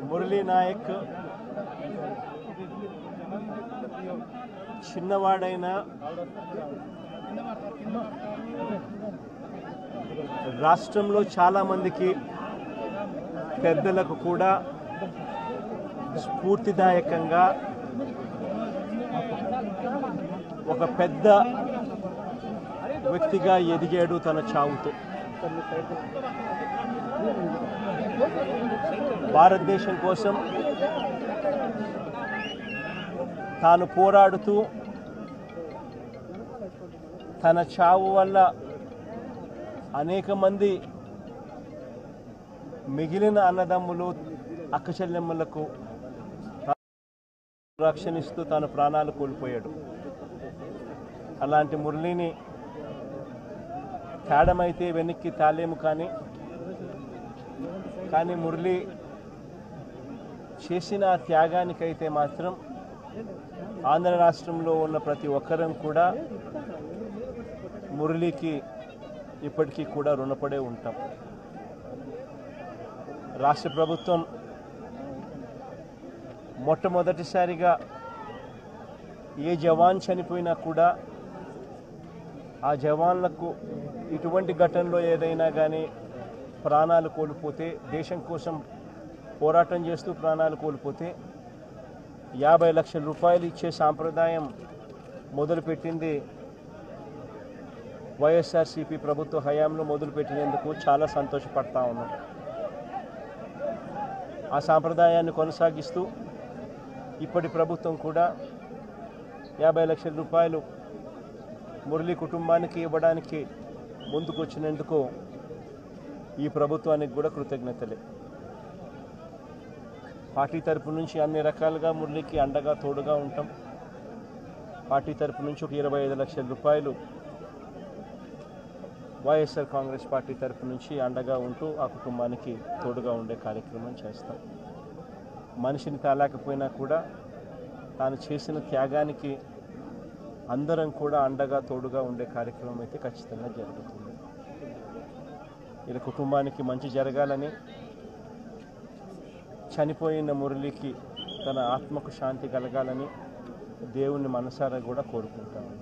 మురళీ నాయక్ చిన్నవాడైన రాష్ట్రంలో చాలా మందికి పెద్దలకు కూడా స్ఫూర్తిదాయకంగా ఒక పెద్ద వ్యక్తిగా ఎదిగాడు తన చావుతో. భారతదేశం కోసం తాను పోరాడుతూ తన చావు వల్ల అనేక మంది మిగిలిన అన్నదమ్ములు అక్కచెల్లెమ్మలకు రక్షణిస్తూ తాను ప్రాణాలు కోల్పోయాడు. అలాంటి మురళిని తేడమైతే వెనక్కి తాలేము, కానీ మురళి చేసిన త్యాగానికైతే మాత్రం ఆంధ్ర రాష్ట్రంలో ఉన్న ప్రతి ఒక్కరం కూడా మురళికి ఇప్పటికీ కూడా రుణపడే ఉంటాం. రాష్ట్ర ప్రభుత్వం మొట్టమొదటిసారిగా ఏ జవాన్ చనిపోయినా కూడా ఆ జవాన్లకు ఇటువంటి ఘటనలో ఏదైనా కానీ ప్రాణాలు కోల్పోతే, దేశం కోసం పోరాటం చేస్తూ ప్రాణాలు కోల్పోతే 50 లక్షల రూపాయలు ఇచ్చే సాంప్రదాయం మొదలుపెట్టింది వైఎస్ఆర్సీపీ ప్రభుత్వ హయాంలో మొదలుపెట్టినందుకు చాలా సంతోషపడతా ఉన్నాం. ఆ సాంప్రదాయాన్ని కొనసాగిస్తూ ఇప్పటి ప్రభుత్వం కూడా 50 లక్షల రూపాయలు మురళి కుటుంబానికి ఇవ్వడానికి ముందుకొచ్చినందుకు ఈ ప్రభుత్వానికి కూడా కృతజ్ఞతలే. పార్టీ తరపు నుంచి అన్ని రకాలుగా మురళికి అండగా తోడుగా ఉంటాం. పార్టీ తరపు నుంచి ఒక 25 లక్షల రూపాయలు వైఎస్ఆర్ కాంగ్రెస్ పార్టీ తరపు నుంచి అండగా ఉంటూ ఆ కుటుంబానికి తోడుగా ఉండే కార్యక్రమం చేస్తాం. మనిషిని తాలేకపోయినా కూడా తాను చేసిన త్యాగానికి అందరం కూడా అండగా తోడుగా ఉండే కార్యక్రమం అయితే ఖచ్చితంగా జరుగుతుంది. ఇలా కుటుంబానికి మంచి జరగాలని, చనిపోయిన మురళికి తన ఆత్మకు శాంతి కలగాలని దేవుణ్ణి మనసారా కూడా కోరుకుంటాను.